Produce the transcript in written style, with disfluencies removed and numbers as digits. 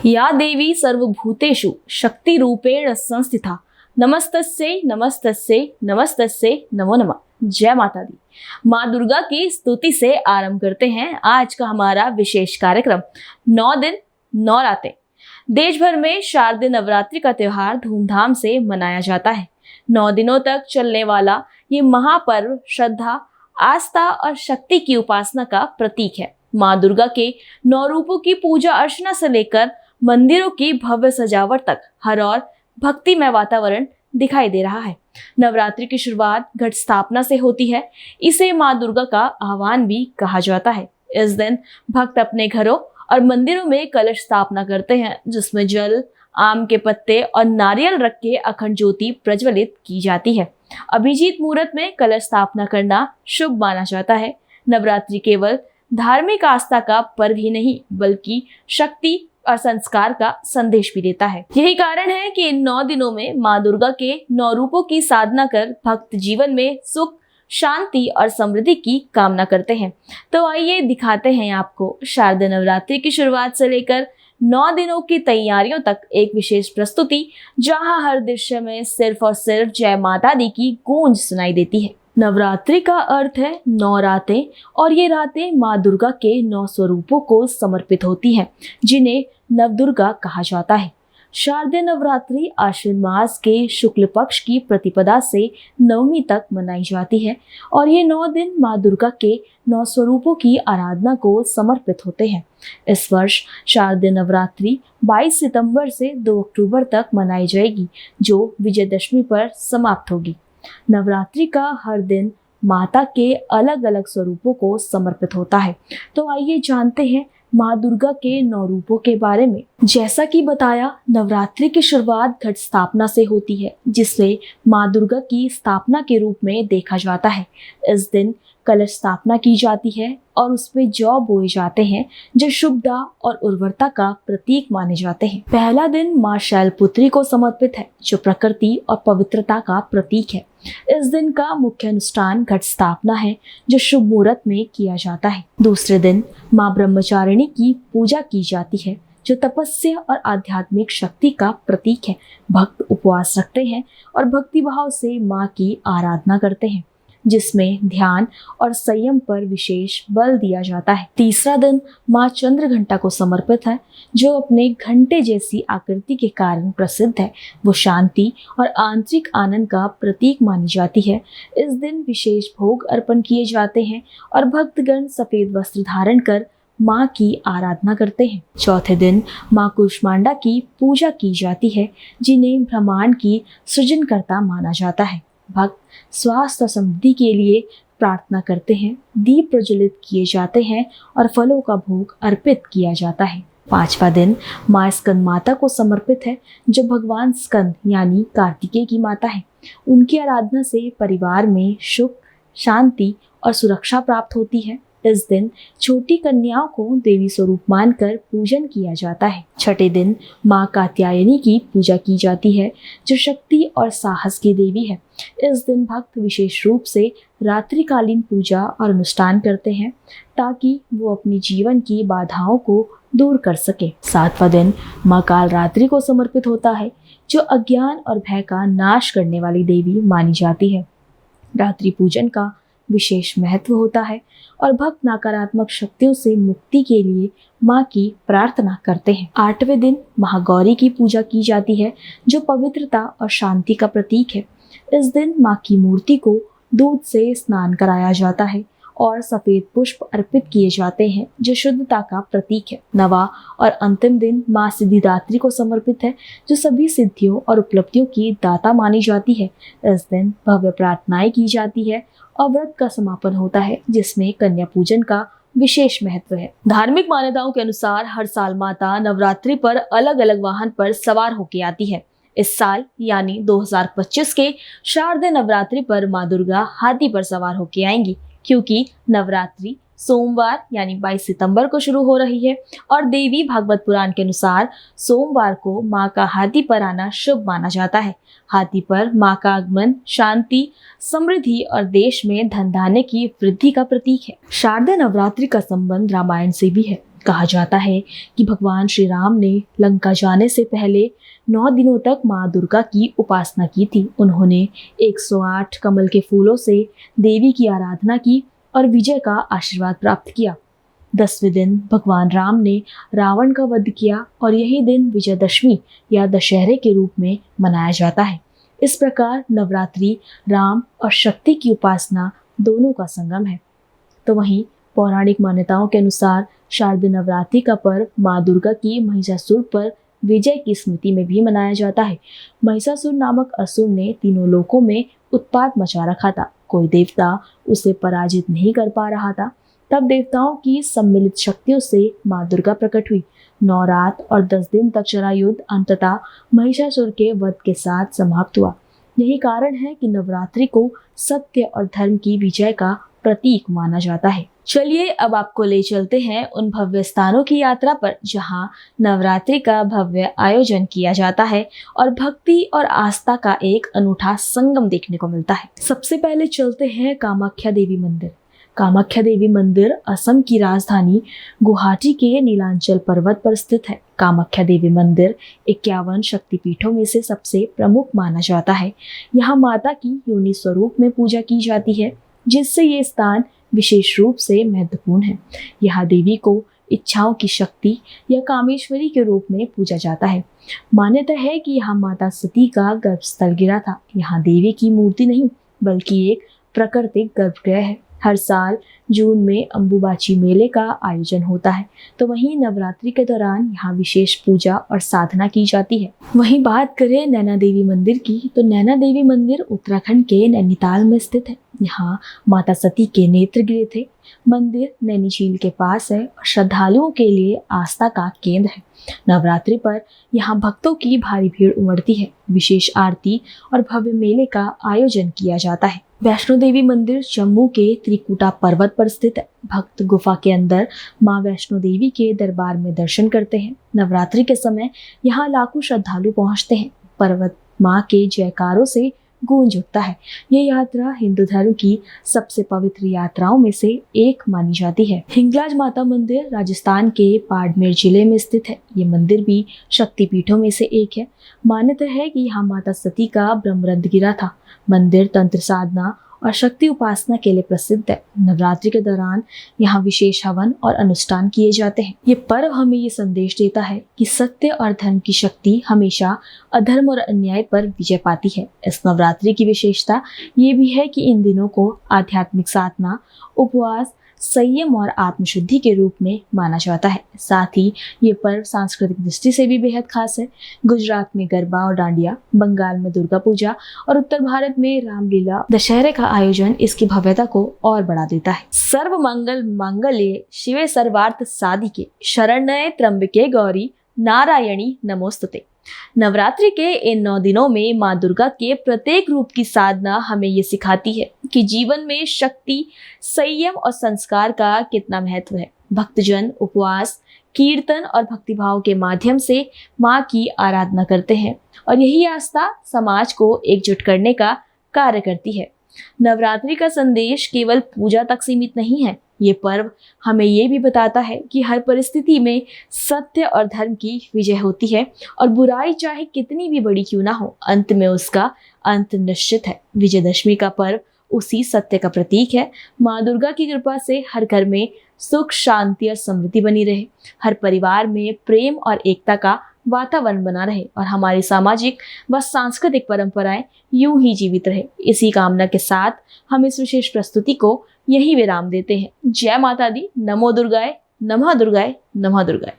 या देवी सर्वभूतेषु शक्ति रूपेण संस्थिता नमस्तस्यै नमस्तस्यै नमस्तस्यै नमो नमः। जय माता दी। माँ दुर्गा की स्तुति से आरंभ करते हैं आज का हमारा विशेष कार्यक्रम 9 दिन 9 रातें। देश भर में शारदीय नवरात्रि का त्योहार धूमधाम से मनाया जाता है। 9 दिनों तक चलने वाला ये महापर्व श्रद्धा, आस्था और शक्ति की उपासना का प्रतीक है। माँ दुर्गा के 9 रूपों की पूजा अर्चना से लेकर मंदिरों की भव्य सजावट तक हर ओर भक्तिमय वातावरण दिखाई दे रहा है। नवरात्रि की शुरुआत घट स्थापना से होती है। इसे माँ दुर्गा का आह्वान भी कहा जाता है। इस दिन भक्त अपने घरों और मंदिरों में कलश स्थापना करते हैं, जिसमें जल, आम के पत्ते और नारियल रख के अखंड ज्योति प्रज्वलित की जाती है। अभिजीत मुहूर्त में कलश स्थापना करना शुभ माना जाता है। नवरात्रि केवल धार्मिक आस्था का पर्व ही नहीं, बल्कि शक्ति और संस्कार का संदेश भी देता है। यही कारण है कि इन 9 दिनों में माँ दुर्गा के 9 रूपों की साधना कर भक्त जीवन में सुख, शांति और समृद्धि की कामना करते हैं। तो आइए दिखाते हैं आपको शारदीय नवरात्रि की शुरुआत से लेकर 9 दिनों की तैयारियों तक एक विशेष प्रस्तुति, जहां हर दृश्य में सिर्फ और सिर्फ जय माता दी की गूंज सुनाई देती है। नवरात्रि का अर्थ है 9 रातें, और ये रातें माँ दुर्गा के 9 स्वरूपों को समर्पित होती हैं, जिन्हें नवदुर्गा कहा जाता है। शारदीय नवरात्रि आश्विन मास के शुक्ल पक्ष की प्रतिपदा से नवमी तक मनाई जाती है, और ये 9 दिन माँ दुर्गा के 9 स्वरूपों की आराधना को समर्पित होते हैं। इस वर्ष शारदीय नवरात्रि 22 सितंबर से 2 अक्टूबर तक मनाई जाएगी, जो विजयदशमी पर समाप्त होगी। नवरात्रि का हर दिन माता के अलग अलग स्वरूपों को समर्पित होता है। तो आइए जानते हैं माँ दुर्गा के 9 रूपों के बारे में। जैसा कि बताया, नवरात्रि की शुरुआत घट स्थापना से होती है, जिसे माँ दुर्गा की स्थापना के रूप में देखा जाता है। इस दिन कलश स्थापना की जाती है और उसमें जौ बोए जाते हैं, जो शुभता और उर्वरता का प्रतीक माने जाते हैं। पहला दिन माँ शैलपुत्री को समर्पित है, जो प्रकृति और पवित्रता का प्रतीक है। इस दिन का मुख्य अनुष्ठान घट स्थापना है, जो शुभ मुहूर्त में किया जाता है। दूसरे दिन माँ ब्रह्मचारिणी की पूजा की जाती है, जो तपस्या और आध्यात्मिक शक्ति का प्रतीक है। भक्त उपवास रखते हैं और भक्ति भाव से माँ की आराधना करते हैं, जिसमें ध्यान और संयम पर विशेष बल दिया जाता है। तीसरा दिन माँ चंद्रघंटा को समर्पित है, जो अपने घंटे जैसी आकृति के कारण प्रसिद्ध है। वो शांति और आंतरिक आनंद का प्रतीक मानी जाती है। इस दिन विशेष भोग अर्पण किए जाते हैं और भक्तगण सफेद वस्त्र धारण कर माँ की आराधना करते हैं। चौथे दिन माँ कूष्मांडा की पूजा की जाती है, जिन्हें ब्रह्मांड की सृजनकर्ता माना जाता है। भक्त स्वास्थ्य और समृद्धि के लिए प्रार्थना करते हैं, दीप प्रज्वलित किए जाते हैं और फलों का भोग अर्पित किया जाता है। 5वां दिन माँ स्कंद माता को समर्पित है, जो भगवान स्कंद यानी कार्तिकेय की माता है। उनकी आराधना से परिवार में सुख, शांति और सुरक्षा प्राप्त होती है। इस दिन छोटी कन्याओं को देवी स्वरूप मानकर पूजन किया जाता है। छठे दिन माँ कात्यायनी की पूजा की जाती है, जो शक्ति और साहस की देवी है। इस दिन भक्त विशेष रूप से रात्रिकालीन पूजा और अनुष्ठान करते हैं, ताकि वो अपनी जीवन की बाधाओं को दूर कर सके। 7वां दिन माँ कालरात्रि को समर्पित होता है, जो अज्ञान और भय का नाश करने वाली देवी मानी जाती है। रात्रि पूजन का विशेष महत्व होता है और भक्त नकारात्मक शक्तियों से मुक्ति के लिए माँ की प्रार्थना करते हैं। 8वें दिन महागौरी की पूजा की जाती है, जो पवित्रता और शांति का प्रतीक है। इस दिन माँ की मूर्ति को दूध से स्नान कराया जाता है और सफेद पुष्प अर्पित किए जाते हैं, जो शुद्धता का प्रतीक है। 9वां और अंतिम दिन माँ सिद्धिदात्री को समर्पित है, जो सभी सिद्धियों और उपलब्धियों की दाता मानी जाती है। इस दिन भव्य प्रार्थनाएं की जाती है और व्रत का समापन होता है, जिसमें कन्या पूजन का विशेष महत्व है। धार्मिक मान्यताओं के अनुसार हर साल माता नवरात्रि पर अलग अलग वाहन पर सवार होके आती है। इस साल यानी 2025 के शारदीय नवरात्रि पर माँ दुर्गा हाथी पर सवार होके आएंगी, क्योंकि नवरात्रि सोमवार यानी 22 सितंबर को शुरू हो रही है और देवी भागवत पुराण के अनुसार सोमवार को माँ का हाथी पर आना शुभ माना जाता है। हाथी पर माँ का आगमन शांति, समृद्धि और देश में धन धान्य की वृद्धि का प्रतीक है। शारदीय नवरात्रि का संबंध रामायण से भी है। कहा जाता है कि भगवान श्री राम ने लंका जाने से पहले 9 दिनों तक माँ दुर्गा की उपासना की थी। उन्होंने 108 कमल के फूलों से देवी की आराधना की और विजय का आशीर्वाद प्राप्त किया। 10वें दिन भगवान राम ने रावण का वध किया और यही दिन विजयदशमी या दशहरे के रूप में मनाया जाता है। इस प्रकार नवरात्रि राम और शक्ति की उपासना दोनों का संगम है। तो वहीं पौराणिक मान्यताओं के अनुसार शारदीय नवरात्रि का पर्व माँ दुर्गा की महिषासुर पर विजय की स्मृति में भी मनाया जाता है। महिषासुर नामक असुर ने तीनों लोकों में उत्पात मचा रखा था। कोई देवता उसे पराजित नहीं कर पा रहा था। तब देवताओं की सम्मिलित शक्तियों से माँ दुर्गा प्रकट हुई। 9 रात और 10 दिन तक चला युद्ध अंततः महिषासुर के वध के साथ समाप्त हुआ। यही कारण है कि नवरात्रि को सत्य और धर्म की विजय का प्रतीक माना जाता है। चलिए अब आपको ले चलते हैं उन भव्य स्थानों की यात्रा पर जहां नवरात्रि का भव्य आयोजन किया जाता है और भक्ति और आस्था का एक अनूठा संगम देखने को मिलता है। सबसे पहले चलते हैं कामाख्या देवी मंदिर। कामाख्या देवी मंदिर असम की राजधानी गुवाहाटी के नीलांचल पर्वत पर स्थित है। कामाख्या देवी मंदिर 51 शक्तिपीठों में से सबसे प्रमुख माना जाता है। यहाँ माता की योनि स्वरूप में पूजा की जाती है, जिससे ये स्थान विशेष रूप से महत्वपूर्ण है। यहाँ देवी को इच्छाओं की शक्ति या कामेश्वरी के रूप में पूजा जाता है। मान्यता है कि यहाँ माता सती का गर्भस्थल गिरा था। यहाँ देवी की मूर्ति नहीं बल्कि एक प्राकृतिक गर्भगृह है। हर साल जून में अम्बुबाची मेले का आयोजन होता है, तो वहीं नवरात्रि के दौरान यहाँ विशेष पूजा और साधना की जाती है। वहीं बात करें नैना देवी मंदिर की, तो नैना देवी मंदिर उत्तराखंड के नैनीताल में स्थित है। यहाँ माता सती के नेत्र गिरे थे। मंदिर नैनी झील के पास है और श्रद्धालुओं के लिए आस्था का केंद्र है। नवरात्रि पर यहाँ भक्तों की भारी भीड़ उमड़ती है। विशेष आरती और भव्य मेले का आयोजन किया जाता है। वैष्णो देवी मंदिर जम्मू के त्रिकुटा पर्वत पर स्थित है। भक्त गुफा के अंदर मां वैष्णो देवी के दरबार में दर्शन करते हैं। नवरात्रि के समय यहाँ लाखों श्रद्धालु पहुंचते हैं। पर्वत मां के जयकारों से गूंज उठता है। ये यात्रा हिंदू धर्म की सबसे पवित्र यात्राओं में से एक मानी जाती है। हिंगलाज माता मंदिर राजस्थान के बाड़मेर जिले में स्थित है। ये मंदिर भी शक्तिपीठों में से एक है। मान्यता है कि यहाँ माता सती का ब्रह्मरंध्र गिरा था। मंदिर तंत्र साधना और शक्ति उपासना के लिए प्रसिद्ध है। नवरात्रि के दौरान यहाँ विशेष हवन और अनुष्ठान किए जाते हैं। ये पर्व हमें ये संदेश देता है कि सत्य और धर्म की शक्ति हमेशा अधर्म और अन्याय पर विजय पाती है। इस नवरात्रि की विशेषता ये भी है कि इन दिनों को आध्यात्मिक साधना, उपवास, संयम और आत्मशुद्धि के रूप में माना जाता है। साथ ही ये पर्व सांस्कृतिक दृष्टि से भी बेहद खास है। गुजरात में गरबा और डांडिया, बंगाल में दुर्गा पूजा और उत्तर भारत में रामलीला, दशहरे का आयोजन इसकी भव्यता को और बढ़ा देता है। सर्व मंगल मांगल्ये शिवे सर्वार्थ साधिके शरण्ये त्र्यंबके गौरी नारायणी नमोस्तुते। नवरात्रि के इन 9 दिनों में माँ दुर्गा के प्रत्येक रूप की साधना हमें ये सिखाती है कि जीवन में शक्ति, संयम और संस्कार का कितना महत्व है। भक्तजन उपवास, कीर्तन और भक्तिभाव के माध्यम से माँ की आराधना करते हैं और यही आस्था समाज को एकजुट करने का कार्य करती है। नवरात्रि का संदेश केवल पूजा तक सीमित नहीं है। ये पर्व हमें ये भी बताता है कि हर परिस्थिति में सत्य और धर्म की विजय होती है और बुराई चाहे कितनी भी बड़ी क्यों ना हो, अंत में उसका अंत निश्चित है। विजयदशमी का पर्व उसी सत्य का प्रतीक है। माँ दुर्गा की कृपा से हर घर में सुख, शांति और समृद्धि बनी रहे, हर परिवार में प्रेम और एकता का वातावरण बना रहे और हमारी सामाजिक व सांस्कृतिक परंपराएं यूं ही जीवित रहे। इसी कामना के साथ हम इस विशेष प्रस्तुति को यही विराम देते हैं। जय माता दी। नमो दुर्गाए, नमः दुर्गाए, नमः दुर्गाए।